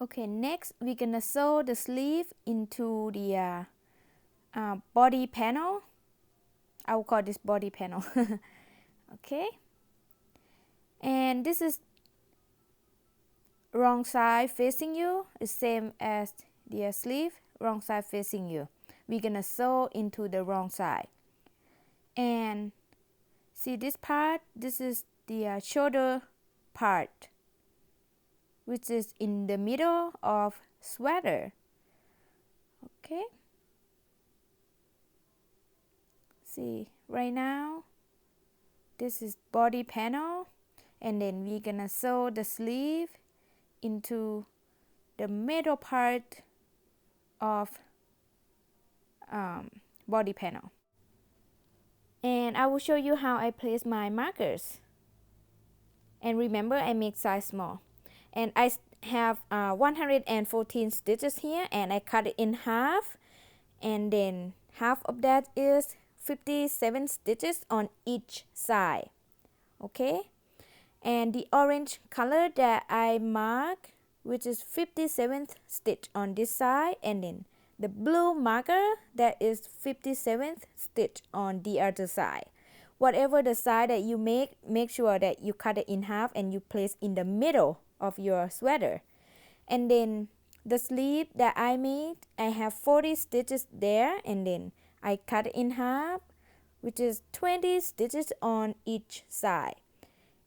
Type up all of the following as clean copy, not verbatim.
Okay, next we're gonna sew the sleeve into the body panel. I will call this body panel. Okay, and this is wrong side facing you, the same as the sleeve, wrong side facing you. We're gonna sew into the wrong side. And see this part, this is the shoulder part, which is in the middle of sweater. Okay, see right now this is body panel, and then we're gonna sew the sleeve into the middle part of body panel. And I will show you how I place my markers. And remember, I make size small, and I have 114 stitches here, and I cut it in half, and then half of that is 57 stitches on each side. Okay, and the orange color that I mark, which is 57th stitch on this side, and then the blue marker that is 57th stitch on the other side. Whatever the side that you make sure that you cut it in half and you place in the middle of your sweater. And then the sleeve that I made, I have 40 stitches there, and then I cut it in half, which is 20 stitches on each side.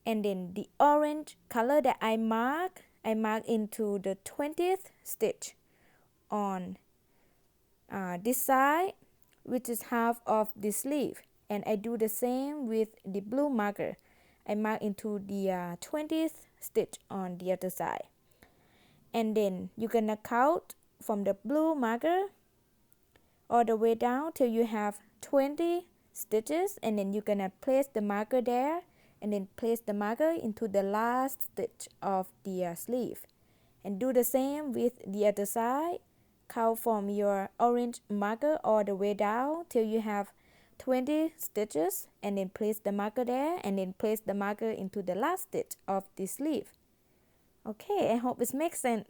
And then the orange color that I mark into the 20th stitch on this side, which is half of the sleeve. And I do the same with the blue marker. I mark into the 20th stitch on the other side. And then you're gonna count from the blue marker all the way down till you have 20 stitches, and then you're gonna place the marker there, and then place the marker into the last stitch of the sleeve. And do the same with the other side. Count from your orange marker all the way down till you have 20 stitches, and then place the marker there, and then place the marker into the last stitch of the sleeve. Okay, I hope it makes sense.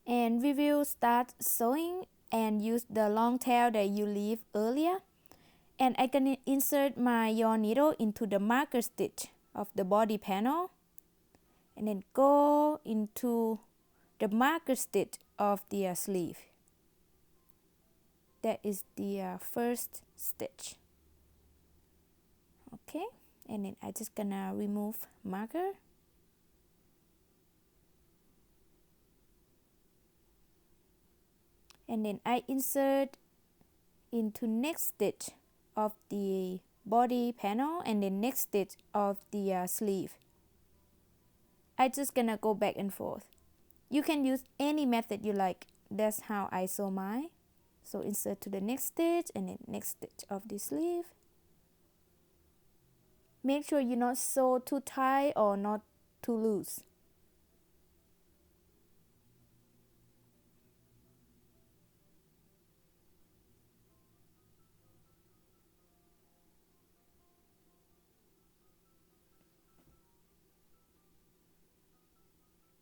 And we will start sewing and use the long tail that you leave earlier. And I can insert my yarn needle into the marker stitch of the body panel, and then go into the marker stitch of the sleeve. That is the first stitch. Okay, and then I just gonna remove marker. And then I insert into next stitch of the body panel, and then next stitch of the sleeve. I just gonna go back and forth. You can use any method you like. That's how I sew mine. So insert to the next stitch, and then next stitch of the sleeve. Make sure you not sew too tight or not too loose.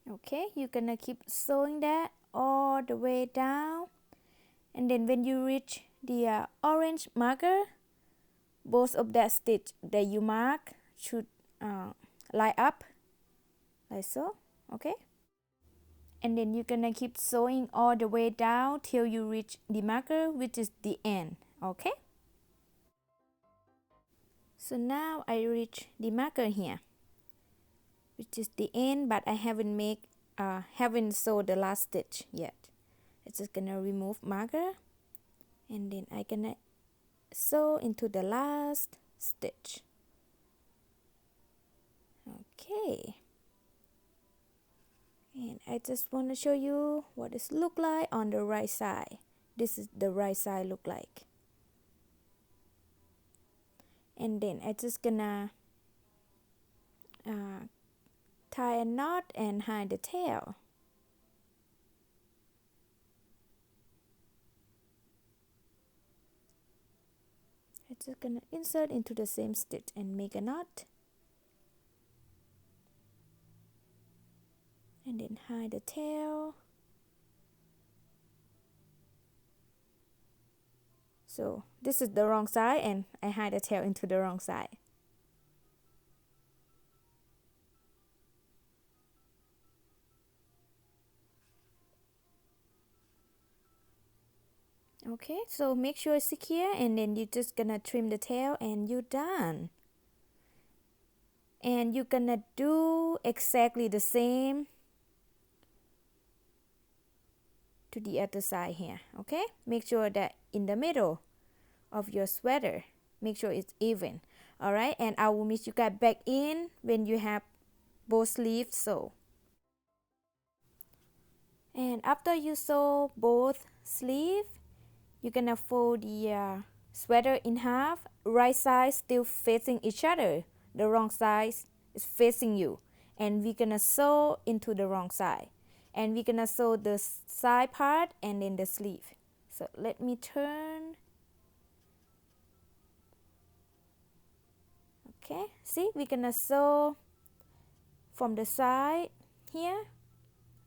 Okay, you're gonna keep sewing that all the way down, and then when you reach the orange marker, both of that stitch that you mark should line up like so. Okay, and then you're gonna keep sewing all the way down till you reach the marker, which is the end. Okay, so now I reach the marker here, which is the end, but I haven't sewed the last stitch yet. I'm just gonna remove marker, and then I gonna sew into the last stitch. Okay, and I just want to show you what it look like on the right side. This is the right side look like. And then I just gonna tie a knot and hide the tail. I'm just gonna insert into the same stitch and make a knot. and then hide the tail. So this is the wrong side and I hide the tail into the wrong side. Okay, so make sure it's secure and then you're just gonna trim the tail and you're done. And you're gonna do exactly the same to the other side here. Okay, make sure that in the middle of your sweater, make sure it's even. All right, and I will meet you guys back in when you have both sleeves sewn. And after you sew both sleeves, you're gonna fold the sweater in half. Right side still facing each other, the wrong side is facing you, and we're gonna sew into the wrong side, and we're gonna sew the side part and then the sleeve. So let me turn. Okay, see, we're gonna sew from the side here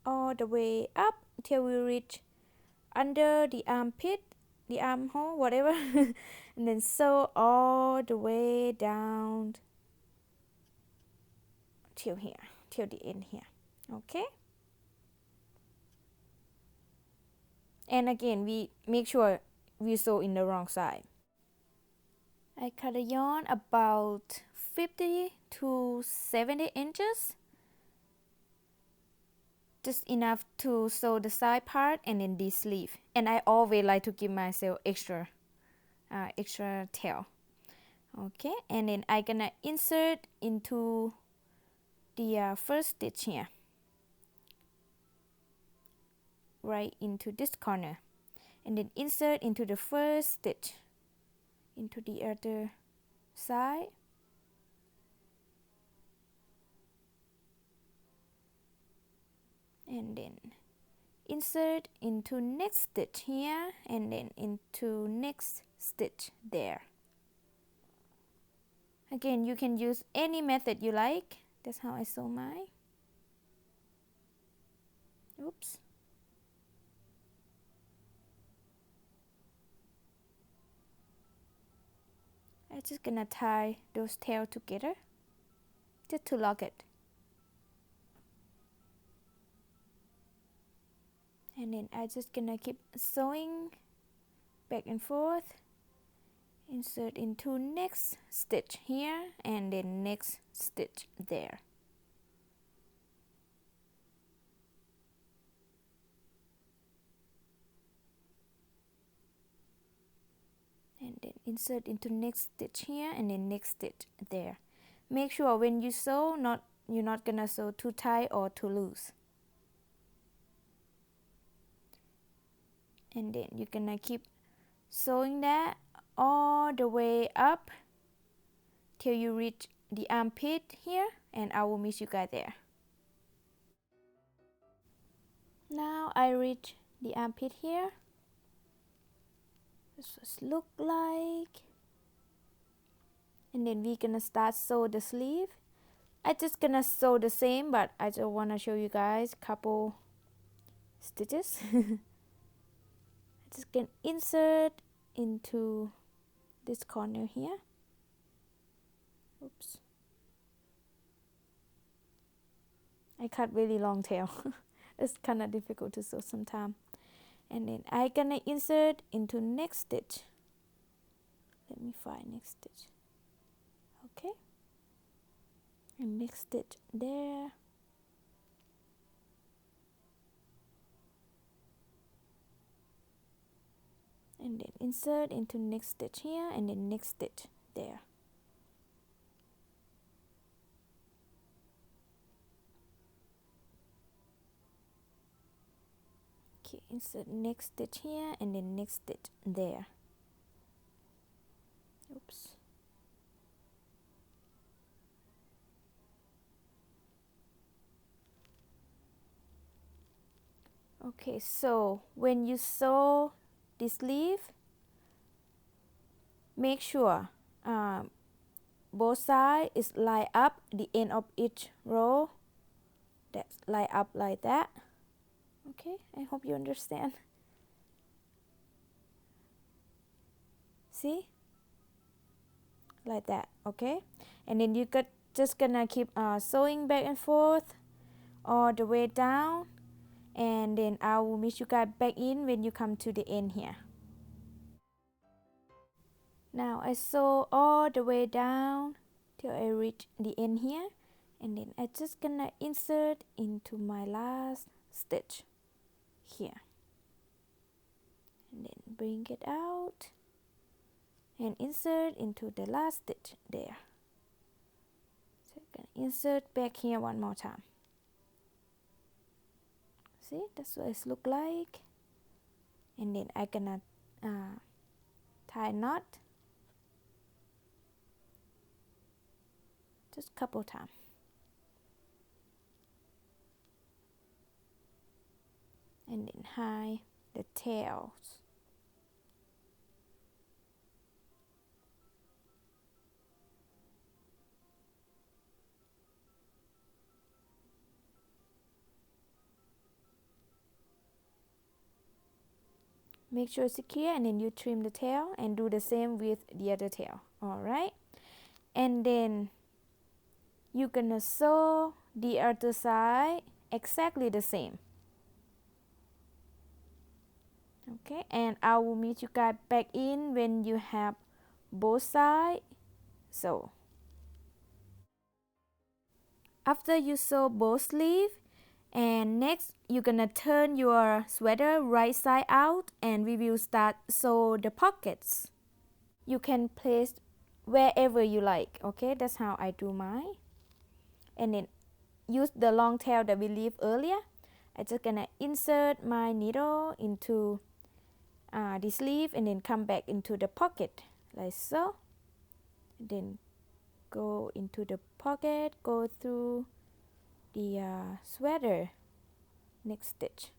all the way up till we reach under the armpit, the armhole, whatever, and then sew all the way down till here, till the end here. Okay, and again we make sure we sew in the wrong side. I cut a yarn about 50 to 70 inches, just enough to sew the side part and then the sleeve. And I always like to give myself extra tail. Okay, and then I'm gonna insert into the first stitch here, right into this corner, and then insert into the first stitch into the other side, and then insert into next stitch here, and then into next stitch there. Again, you can use any method you like. That's how I sew mine. Oops. I'm just gonna tie those tails together just to lock it. And then I'm just gonna keep sewing back and forth. Insert into next stitch here and then next stitch there. And then insert into next stitch here and then next stitch there. Make sure when you sew, you're not gonna sew too tight or too loose. And then you're gonna keep sewing that all the way up till you reach the armpit here, and I will meet you guys there. Now I reach the armpit here. This was look like, and then we're gonna start sew the sleeve. I just gonna sew the same, but I just wanna show you guys couple stitches. I just can insert into this corner here. Oops. I cut really long tail. It's kind of difficult to sew sometimes. And then I gonna insert into next stitch. Let me find next stitch. Okay. And next stitch there. And then insert into next stitch here and then next stitch there. Okay, insert next stitch here and then next stitch there. Oops. Okay, so when you sew the sleeve, make sure both sides is line up the end of each row that line up like that. Okay, I hope you understand. See, like that. Okay, and then you got just gonna keep sewing back and forth all the way down, and then I will meet you guys back in when you come to the end here. Now I sew all the way down till I reach the end here, and then I just gonna insert into my last stitch here, and then bring it out and insert into the last stitch there. So I'm gonna insert back here one more time. See, that's what it look like. And then I gonna tie a knot just a couple times. And then hide the tails. Make sure it's secure, and then you trim the tail and do the same with the other tail. Alright, and then you're gonna sew the other side exactly the same. Okay, and I will meet you guys back in when you have both sides sew. After you sew both sleeves, and next you're gonna turn your sweater right side out, and we will start sew the pockets. You can place wherever you like. Okay, that's how I do mine. And then use the long tail that we leave earlier. I just gonna insert my needle into the sleeve, and then come back into the pocket like so. And then go into the pocket, go through the sweater next stitch,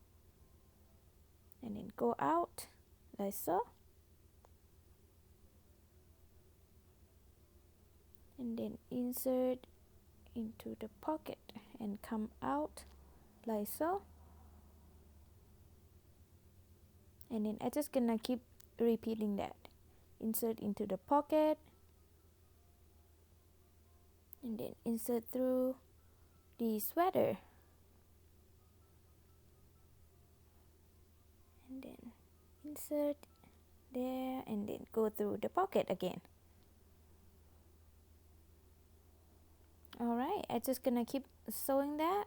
and then go out like so, and then insert into the pocket and come out like so. And then I just gonna keep repeating that. Insert into the pocket, and then insert through the sweater, and then insert there, and then go through the pocket again. Alright, I just gonna keep sewing that.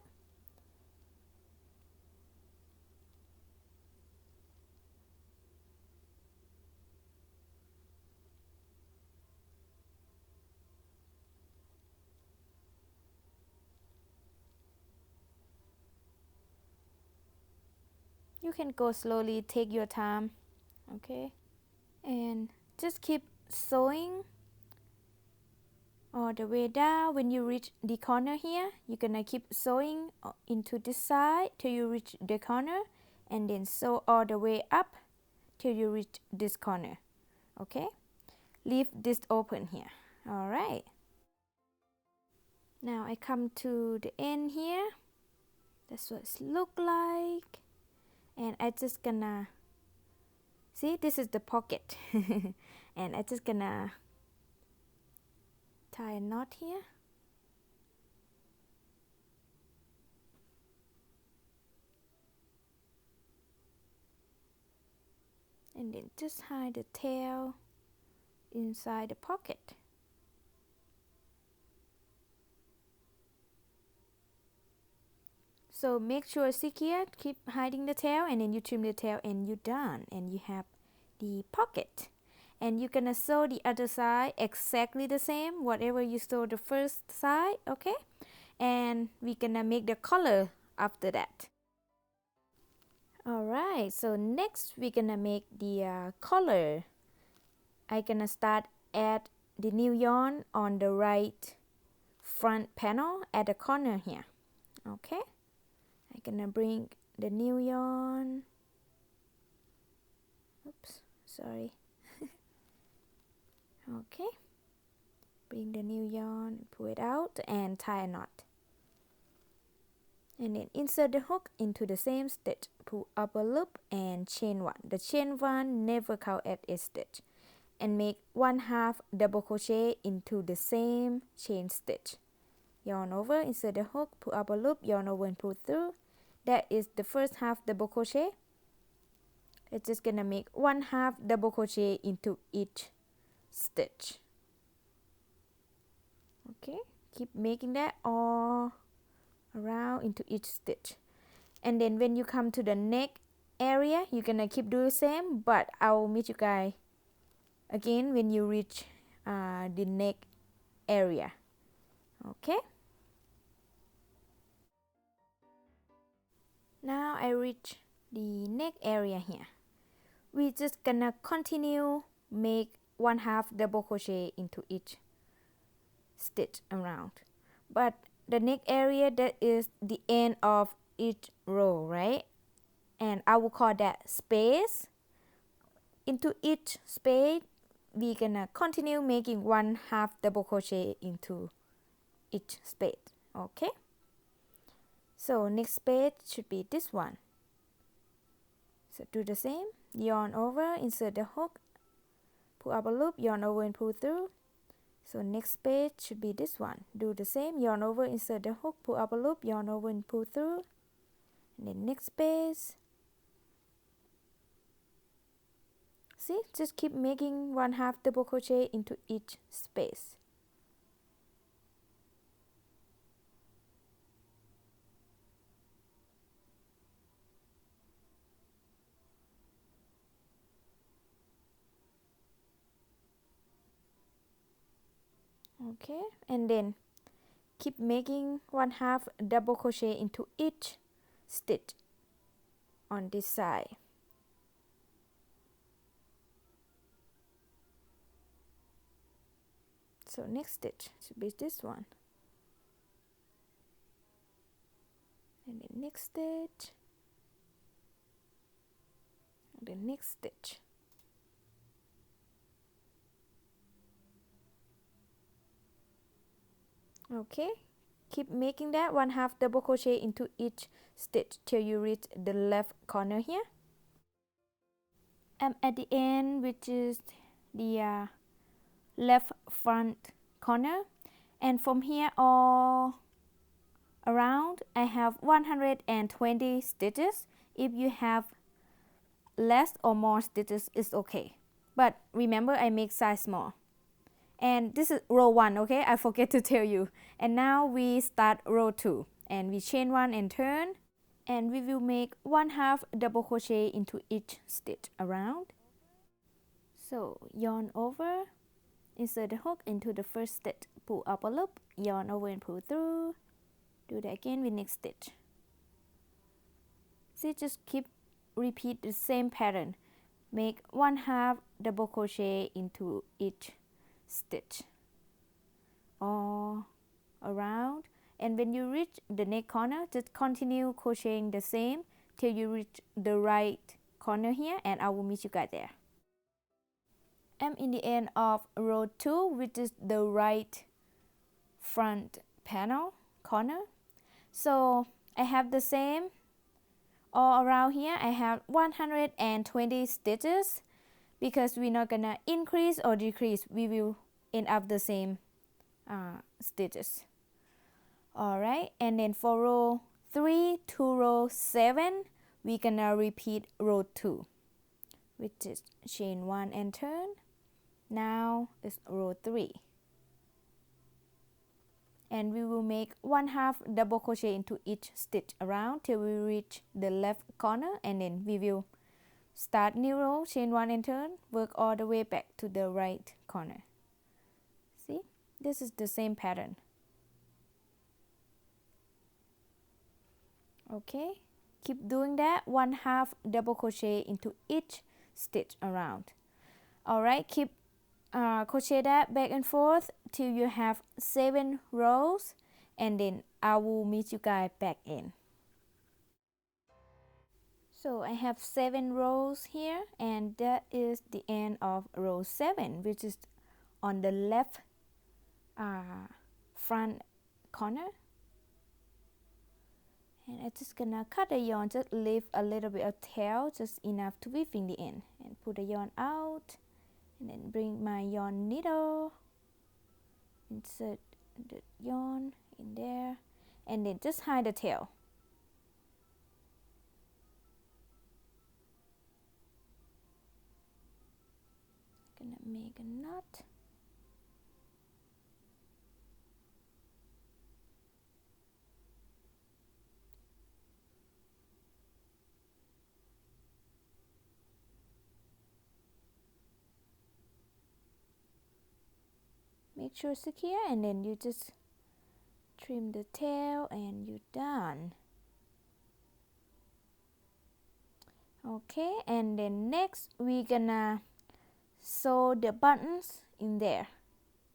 You can go slowly, take your time. Okay, and just keep sewing all the way down. When you reach the corner here, you're gonna keep sewing into this side till you reach the corner, and then sew all the way up till you reach this corner. Okay, leave this open here. All right, now I come to the end here. That's what it look like, and I just gonna see, this is the pocket. And I just gonna tie a knot here, and then just hide the tail inside the pocket. So make sure it's secure, keep hiding the tail, and then you trim the tail, and you're done, and you have the pocket. And you're gonna sew the other side exactly the same, whatever you sew the first side. Okay, and we're gonna make the color after that. Alright, so next we're gonna make the color. I'm gonna start at the new yarn on the right front panel at the corner here. Okay, I'm gonna bring the new yarn, oops, sorry. Okay, bring the new yarn, pull it out, and tie a knot. and then insert the hook into the same stitch, pull up a loop and chain one. The chain one never count as a stitch, and make 1/2 double crochet into the same chain stitch. Yarn over, insert the hook, pull up a loop, yarn over and pull through. That is the first half double crochet. It's just gonna make 1/2 double crochet into each stitch. Okay, keep making that all around into each stitch. And then when you come to the neck area, you're gonna keep doing the same, but I'll meet you guys again when you reach the neck area. Okay, now I reach the neck area here. We're just gonna continue make 1/2 double crochet into each stitch around, but the neck area, that is the end of each row, right? And I will call that space. Into each space we're gonna continue making 1/2 double crochet into each space. Okay, so next space should be this one. So do the same, yarn over, insert the hook, pull up a loop, yarn over and pull through. So next space should be this one. Do the same, yarn over, insert the hook, pull up a loop, yarn over and pull through. And then next space. See, just keep making 1/2 double crochet into each space. Okay, and then keep making 1/2 double crochet into each stitch on this side. So next stitch should be this one, and the next stitch, and the next stitch. Okay, keep making that 1/2 double crochet into each stitch till you reach the left corner here. I'm at the end, which is the left front corner, and from here all around I have 120 stitches. If you have less or more stitches, it's okay, but remember I make size small. And this is row 1, okay, I forget to tell you. And now we start row 2, and we chain 1 and turn, and we will make 1/2 double crochet into each stitch around. So yarn over, insert the hook into the first stitch, pull up a loop, yarn over and pull through. Do that again with next stitch. See, just keep repeat the same pattern. Make 1/2 double crochet into each stitch all around, and when you reach the neck corner, just continue crocheting the same till you reach the right corner here, and I will meet you guys there. I'm in the end of row 2, which is the right front panel corner. So I have the same all around here. I have 120 stitches. Because we're not gonna increase or decrease, we will end up the same stitches. Alright, and then for row 3 to row 7, we're gonna repeat row 2, which is chain 1 and turn. Now it's row 3. And we will make 1/2 double crochet into each stitch around till we reach the left corner, and then we will start new row, chain 1 and turn, work all the way back to the right corner. See, this is the same pattern. Okay, keep doing that, 1/2 double crochet into each stitch around. Alright, keep crochet that back and forth till you have 7 rows, and then I will meet you guys back in. So I have 7 rows here, and that is the end of row 7, which is on the left front corner. And I'm just gonna cut the yarn, just leave a little bit of tail, just enough to weave in the end, and pull the yarn out, and then bring my yarn needle, insert the yarn in there, and then just hide the tail. Gonna make a knot. Make sure it's secure, and then you just trim the tail and you're done. Okay, and then next we're gonna sew the buttons in there.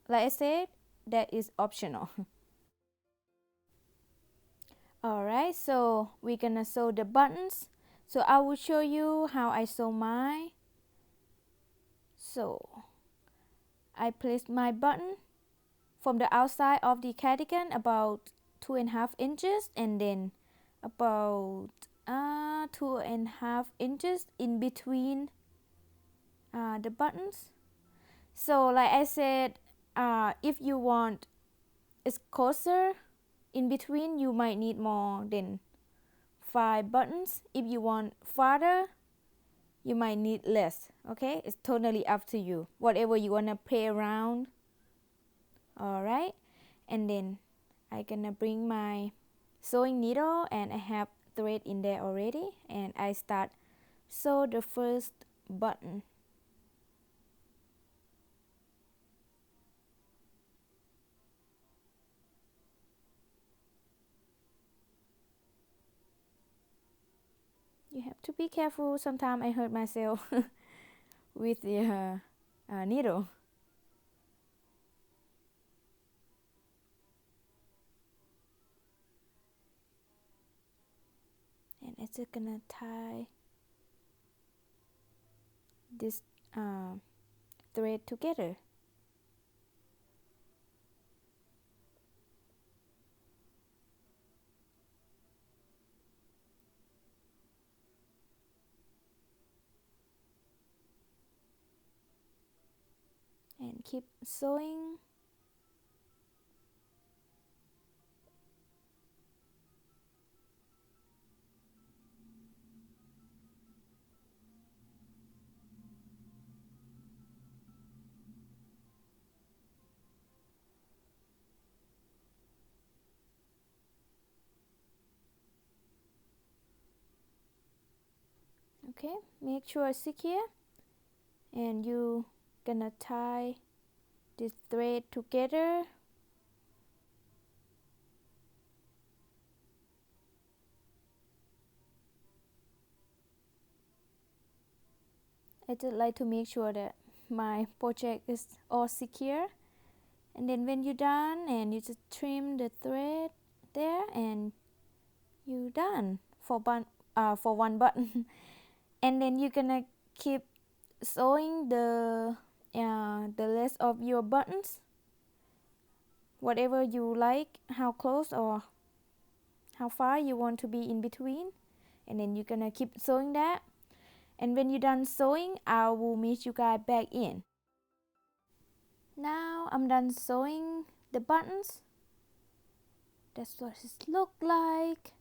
Like I said, that is optional. Alright, so we're gonna sew the buttons. So I will show you how I sew mine. So I placed my button from the outside of the cardigan about 2.5 inches, and then about 2.5 inches in between the buttons. So like I said, if you want it's closer in between, you might need more than 5 buttons. If you want farther, you might need less. Okay, it's totally up to you, whatever you want to play around. Alright, and then I'm gonna bring my sewing needle, and I have thread in there already, and I start sew the first button. You have to be careful. Sometimes I hurt myself with the needle. And I'm just gonna tie this thread together. And keep sewing. Okay, make sure it's secure, and you gonna tie this thread together. I just like to make sure that my project is all secure, and then when you're done, and you just trim the thread there, and you're done for one button. And then you're gonna keep sewing the rest of your buttons, whatever you like, how close or how far you want to be in between, and then you're gonna keep sewing that. And when you're done sewing, I will meet you guys back in. Now I'm done sewing the buttons. That's what it look like.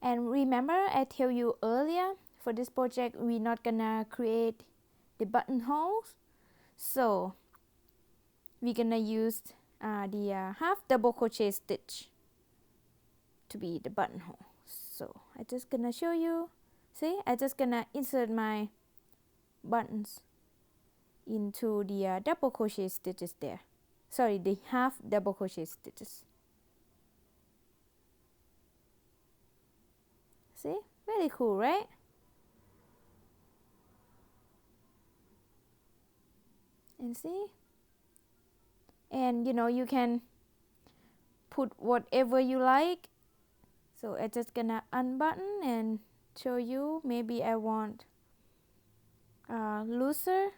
And remember, I tell you earlier, for this project we're not gonna create the buttonholes, so we're gonna use the half double crochet stitch to be the buttonhole. So I'm just gonna show you. See, I'm just gonna insert my buttons into the double crochet stitches there. Sorry, the half double crochet stitches. See, very cool, right? And see, and you know, you can put whatever you like. So I'm just gonna unbutton and show you. Maybe I want a looser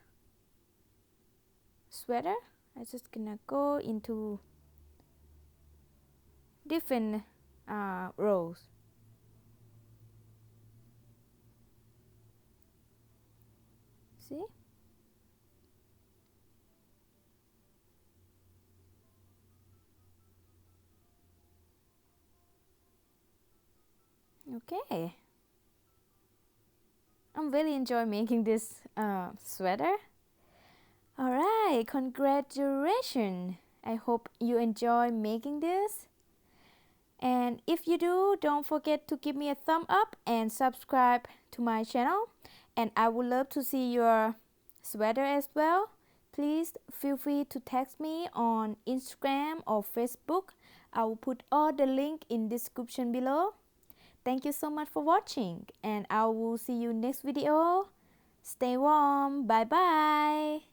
sweater. I'm just gonna go into different rows. See? Okay. I'm really enjoy making this sweater. Alright, congratulations. I hope you enjoy making this. And if you do, don't forget to give me a thumb up and subscribe to my channel. And I would love to see your sweater as well. Please feel free to text me on Instagram or Facebook. I will put all the link in description below. Thank you so much for watching, and I will see you next video. Stay warm. Bye bye.